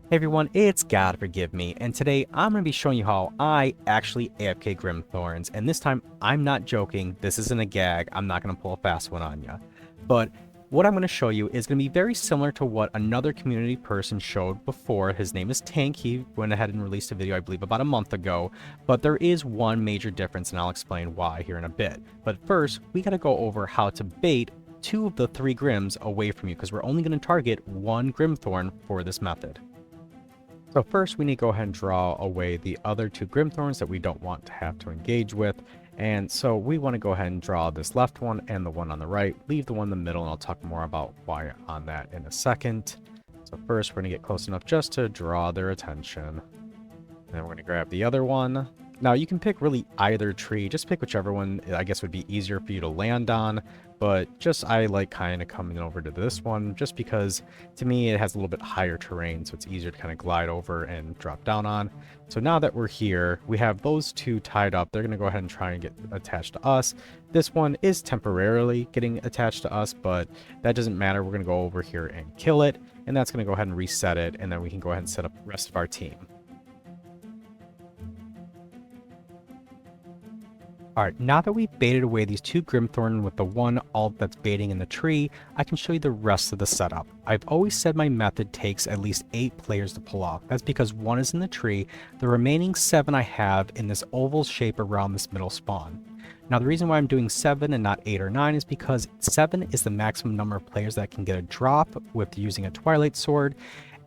Hey everyone, it's God Forgive Me, and today I'm going to be showing you how I actually AFK Grimthorns, and this time I'm not joking, this isn't a gag, I'm not going to pull a fast one on you. But what I'm going to show you is going to be very similar to what another community person showed before. His name is Tank. He went ahead and released a video, I believe, about a month ago, but there is one major difference, and I'll explain why here in a bit. But first, we got to go over how to bait 2 of the 3 Grims away from you, because we're only going to target 1 Grimthorn for this method. So first we need to go ahead and draw away the other 2 Grimthorns that we don't want to have to engage with. And so we want to go ahead and draw this left one and the one on the right, leave the one in the middle, and I'll talk more about why on that in a second. So first we're going to get close enough just to draw their attention. And then we're going to grab the other one. Now you can pick really either tree, just pick whichever one I guess would be easier for you to land on, but I like kind of coming over to this one just because to me it has a little bit higher terrain, so it's easier to kind of glide over and drop down on. So now that we're here, we have those 2 tied up. They're going to go ahead and try and get attached to us. This one is temporarily getting attached to us, but that doesn't matter. We're going to go over here and kill it, and that's going to go ahead and reset it, and then we can go ahead and set up the rest of our team. Alright, now that we've baited away these 2 Grimthorn with the 1 alt that's baiting in the tree, I can show you the rest of the setup. I've always said my method takes at least 8 players to pull off. That's because 1 is in the tree, the remaining 7 I have in this oval shape around this middle spawn. Now the reason why I'm doing 7 and not 8 or 9 is because 7 is the maximum number of players that can get a drop with using a Twilight Sword,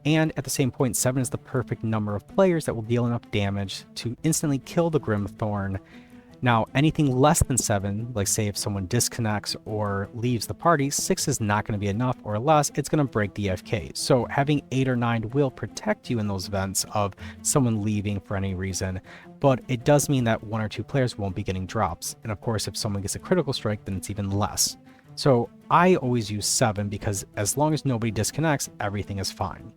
and at the same point 7 is the perfect number of players that will deal enough damage to instantly kill the Grimthorn. Now, anything less than 7, like say if someone disconnects or leaves the party, 6 is not going to be enough, or less, it's going to break the AFK. So having 8 or 9 will protect you in those events of someone leaving for any reason, but it does mean that 1 or 2 players won't be getting drops. And of course, if someone gets a critical strike, then it's even less. So I always use 7 because as long as nobody disconnects, everything is fine.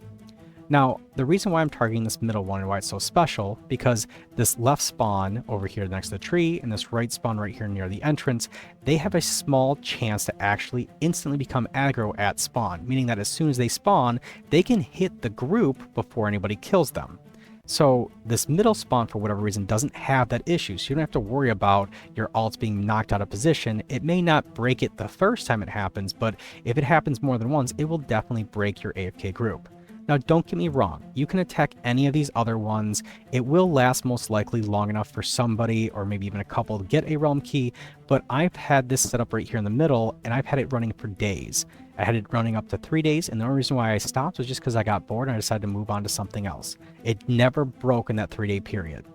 Now, the reason why I'm targeting this middle one and why it's so special, because this left spawn over here next to the tree and this right spawn right here near the entrance, they have a small chance to actually instantly become aggro at spawn, meaning that as soon as they spawn, they can hit the group before anybody kills them. So this middle spawn, for whatever reason, doesn't have that issue, so you don't have to worry about your alts being knocked out of position. It may not break it the first time it happens, but if it happens more than once, it will definitely break your AFK group. Now, don't get me wrong, you can attack any of these other ones. It will last most likely long enough for somebody, or maybe even a couple, to get a realm key, but I've had this set up right here in the middle, and I've had it running for days. I had it running up to 3 days, and the only reason why I stopped was just because I got bored and I decided to move on to something else. It never broke in that 3-day period.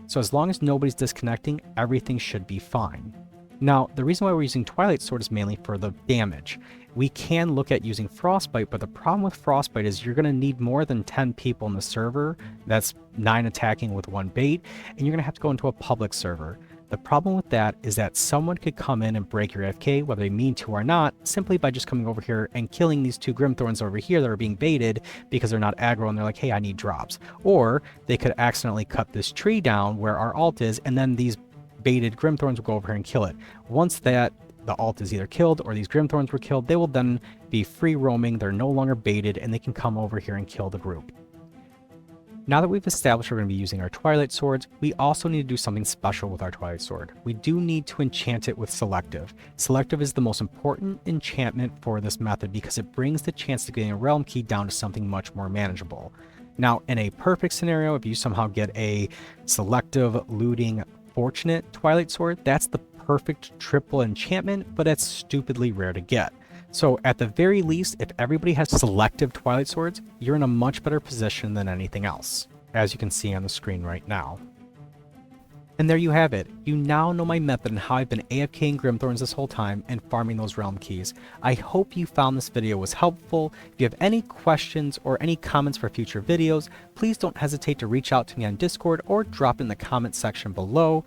So as long as nobody's disconnecting, everything should be fine. Now, the reason why we're using Twilight Sword is mainly for the damage. We can look at using Frostbite, but the problem with Frostbite is you're going to need more than 10 people in the server. That's 9 attacking with 1 bait, and you're going to have to go into a public server. The problem with that is that someone could come in and break your AFK, whether they mean to or not, simply by just coming over here and killing these 2 Grimthorns over here that are being baited because they're not aggro and they're like, hey, I need drops. Or they could accidentally cut this tree down where our alt is, and then these baited Grimthorns will go over here and kill it. Once that the alt is either killed or these Grimthorns were killed, they will then be free roaming, they're no longer baited, and they can come over here and kill the group. Now that we've established we're going to be using our Twilight Swords, we also need to do something special with our Twilight Sword. We do need to enchant it with Selective. Selective is the most important enchantment for this method because it brings the chance of getting a realm key down to something much more manageable. Now, in a perfect scenario, if you somehow get a Selective Looting Fortunate Twilight Sword, that's the perfect triple enchantment, but it's stupidly rare to get. So at the very least, if everybody has selective Twilight Swords, you're in a much better position than anything else, as you can see on the screen right now. And there you have it. You now know my method and how I've been AFKing Grimthorns this whole time and farming those realm keys. I hope you found this video was helpful. If you have any questions or any comments for future videos, please don't hesitate to reach out to me on Discord or drop in the comment section below.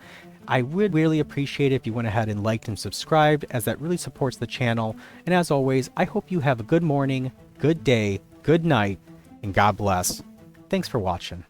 I would really appreciate it if you went ahead and liked and subscribed, as that really supports the channel. And as always, I hope you have a good morning, good day, good night, and God bless. Thanks for watching.